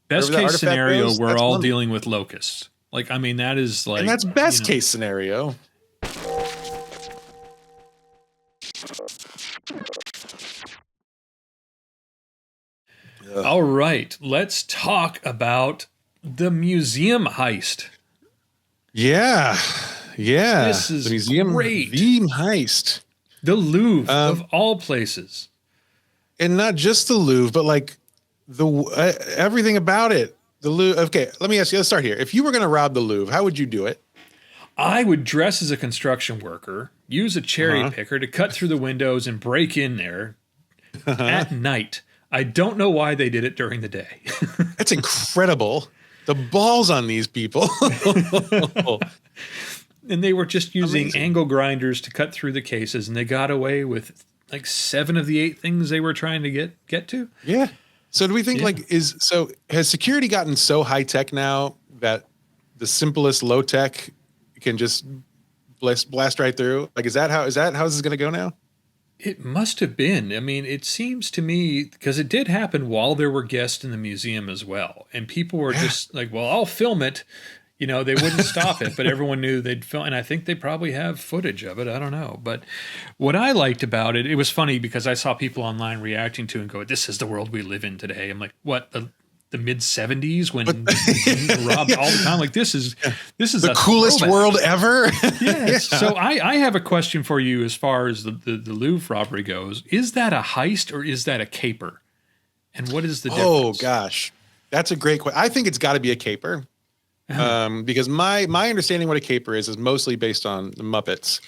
Best wherever the case artifact scenario, goes, we're that's all money. dealing with locusts. Like, I mean, that is like, And that's best case scenario. Ugh. All right, let's talk about the museum heist. Yeah. This is The museum great. theme heist. The Louvre of all places. And not just the Louvre, but like everything about it. The Louvre. Okay, let me ask you. Let's start here. If you were going to rob the Louvre, how would you do it? I would dress as a construction worker, use a cherry picker to cut through the windows and break in there at night. I don't know why they did it during the day. That's incredible. The balls on these people. And they were just using angle grinders to cut through the cases, and they got away with like 7 of the 8 things they were trying to get to. Yeah. So do we think has security gotten so high tech now that the simplest low tech can just blast right through? Like, how this is going to go now? It must have been. I mean, it seems to me, because it did happen while there were guests in the museum as well. And people were just like, well, I'll film it. You know, they wouldn't stop it, but everyone knew they'd film. And I think they probably have footage of it. I don't know. But what I liked about it, it was funny because I saw people online reacting to it and go, this is the world we live in today. I'm like, what? The mid 70s when robbed all the time. Like this is the coolest world ever. Yes. Yeah. So I have a question for you as far as the Louvre robbery goes. Is that a heist or is that a caper? And what is the difference? Oh gosh, that's a great question. I think it's got to be a caper. Because my understanding what a caper is mostly based on the Muppets.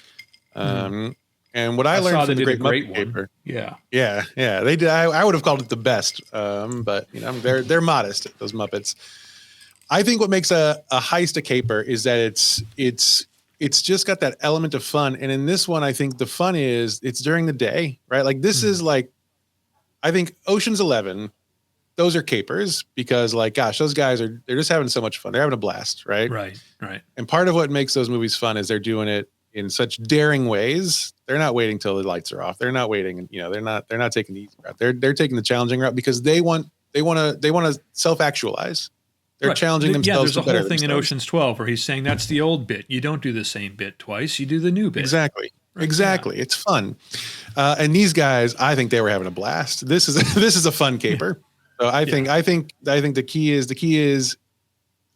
And what I learned from the Great Muppet Caper. Yeah. They did. I would have called it the best. But you know, they're modest, those Muppets. I think what makes a heist a caper is that it's just got that element of fun. And in this one, I think the fun is it's during the day, right? Like this is like, I think Ocean's 11, those are capers because like, gosh, those guys they're just having so much fun. They're having a blast, right? Right. And part of what makes those movies fun is they're doing it in such daring ways. They're not waiting till the lights are off. They're not waiting, you know, they're not taking the easy route. They're taking the challenging route because they want to self-actualize. They're challenging themselves. Yeah, there's a whole thing in Ocean's 12 where he's saying that's the old bit. You don't do the same bit twice. You do the new bit. Exactly. Right? Exactly. Yeah. It's fun. And these guys, I think they were having a blast. This is a fun caper. So I think the key is,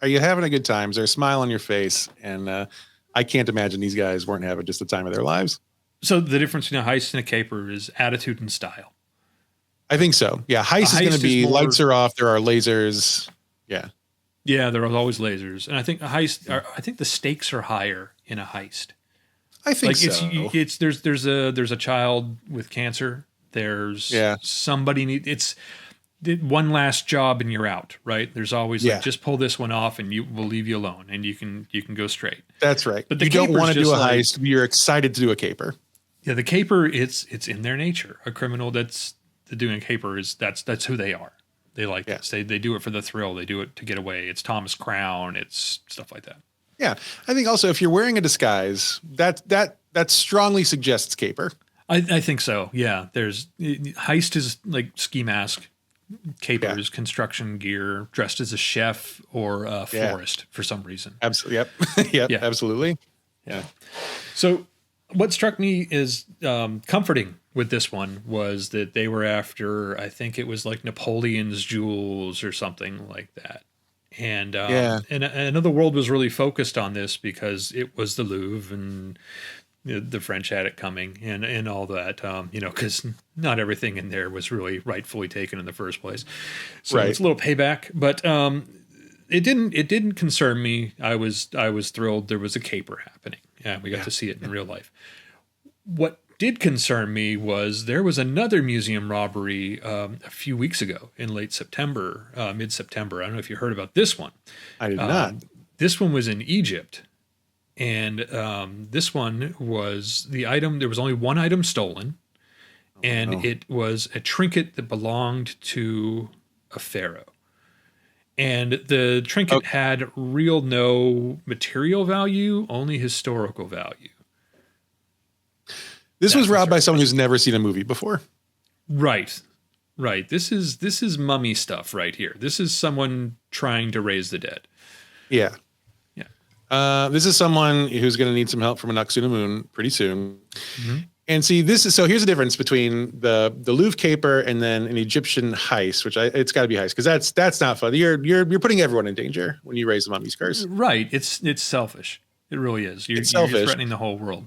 are you having a good time? Is there a smile on your face? And I can't imagine these guys weren't having just the time of their lives. So the difference between a heist and a caper is attitude and style. I think so. Yeah. Heist is going to be lights are off. There are lasers. Yeah. Yeah. There are always lasers. And I think I think the stakes are higher in a heist. I think there's a child with cancer. There's somebody it's one last job and you're out, right? There's always like, just pull this one off and we'll leave you alone and you can go straight. That's right. But you don't want to do a heist. You're excited to do a caper. Yeah. The caper, it's in their nature. A criminal that's doing a caper that's who they are. They like this. They do it for the thrill. They do it to get away. It's Thomas Crown. It's stuff like that. Yeah. I think also if you're wearing a disguise, that strongly suggests caper. I think so. Yeah. Heist is like ski mask. Capers, construction gear, dressed as a chef or a florist for some reason. Absolutely. Yep. Absolutely. Yeah. So what struck me is comforting with this one was that they were after, I think it was like Napoleon's jewels or something like that. And and I know the world was really focused on this because it was the Louvre and the French had it coming and all that, because not everything in there was really rightfully taken in the first place. So it's a little payback, but it didn't concern me. I was thrilled there was a caper happening. Yeah, we got to see it in real life. What did concern me was there was another museum robbery a few weeks ago in late September, mid-September. I don't know if you heard about this one. I did not. This one was in Egypt. And this one was there was only one item stolen, and it was a trinket that belonged to a pharaoh. And the trinket had no material value, only historical value. This was robbed by someone who's never seen a movie before. Right. Right. This is mummy stuff right here. This is someone trying to raise the dead. Yeah. Yeah. This is someone who's going to need some help from an Moon pretty soon. Hmm. And see, here's the difference between the Louvre caper and then an Egyptian heist, which it's got to be heist because that's not fun. You're putting everyone in danger when you raise the mummy's curse. Right. It's selfish. It really is. You're Selfish. threatening the whole world.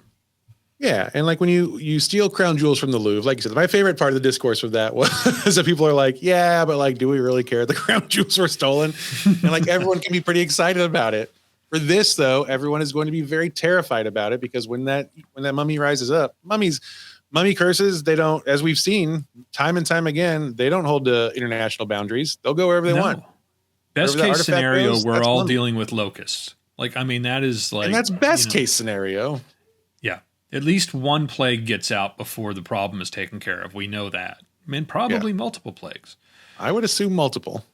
Yeah, and like when you steal crown jewels from the Louvre, like you said, my favorite part of the discourse with that was that people are like, yeah, but like, do we really care the crown jewels were stolen? And like everyone can be pretty excited about it. For this, though, everyone is going to be very terrified about it because when that mummy rises up, mummy curses, they don't, as we've seen time and time again, they don't hold to international boundaries. They'll go wherever they want. Best Wherever case scenario, goes, we're all mummy. dealing with locusts. Like, I mean, that is like, And that's best case scenario. Yeah. At least one plague gets out before the problem is taken care of. We know that. I mean, probably multiple plagues. I would assume multiple.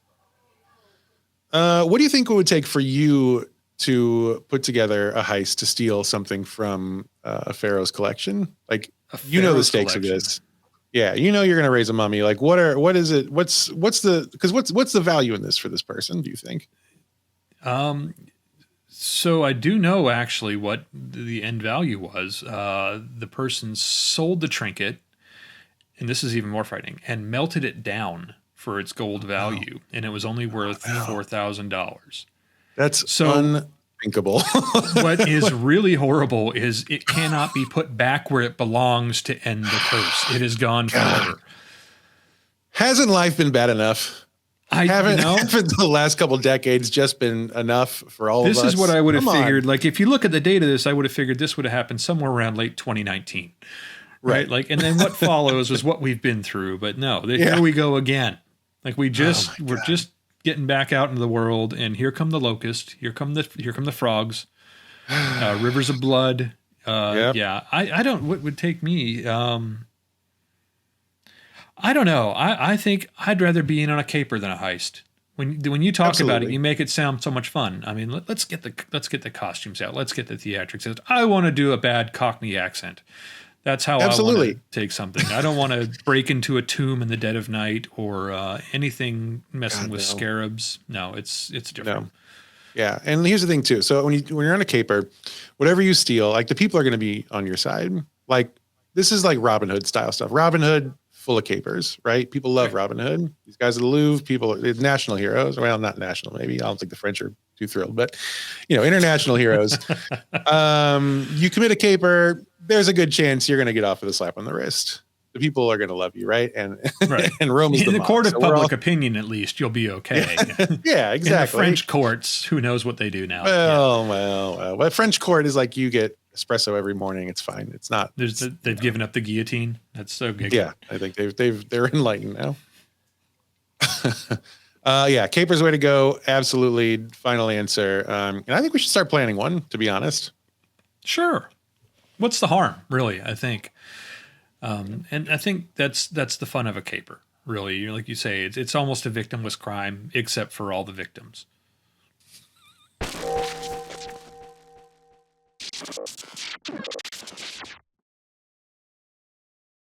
What do you think it would take for you to put together a heist to steal something from a pharaoh's collection? Like, you know the stakes of this. Yeah, you know you're going to raise a mummy. Like, what is it? What's the value in this for this person? Do you think? So I do know actually what the end value was. The person sold the trinket, and this is even more frightening, and melted it down for its gold value, and it was only worth $4,000. That's so unthinkable. What is really horrible is it cannot be put back where it belongs to end the curse. It is gone forever. Hasn't life been bad enough? Haven't the last couple decades just been enough for all of us? This is what I would have figured. Like, if you look at the date of this, I would have figured this would have happened somewhere around late 2019. Right? Like, and then what follows was what we've been through. But no, here we go again. Like, we're just getting back out into the world, and here come the locusts. Here come the frogs. Rivers of blood. Yeah. I don't. What would take me? I don't know. I think I'd rather be in on a caper than a heist. When you talk about it, you make it sound so much fun. I mean, let's get the costumes out. Let's get the theatrics out. I want to do a bad Cockney accent. That's how I want to take something. I don't want to break into a tomb in the dead of night or anything messing with scarabs. No, it's different. No. Yeah, and here's the thing too. So when you're on a caper, whatever you steal, like the people are going to be on your side. Like this is like Robin Hood style stuff. Robin Hood. Full of capers, right? People love Robin Hood. These guys are the Louvre, national heroes. Well, not national, maybe. I don't think the French are too thrilled, but international heroes. You commit a caper, there's a good chance you're going to get off with a slap on the wrist. The people are going to love you, right? And and Rome is in the court of public opinion, at least you'll be okay. Yeah, exactly. In the French courts, who knows what they do now? Well, French court is like you get espresso every morning. It's fine. It's not. They've given up the guillotine. That's so good. Yeah, I think they're enlightened now. Caper's way to go. Absolutely, final answer. And I think we should start planning one. To be honest. Sure. What's the harm, really? I think, and I think that's the fun of a caper. Really, like you say, it's almost a victimless crime, except for all the victims.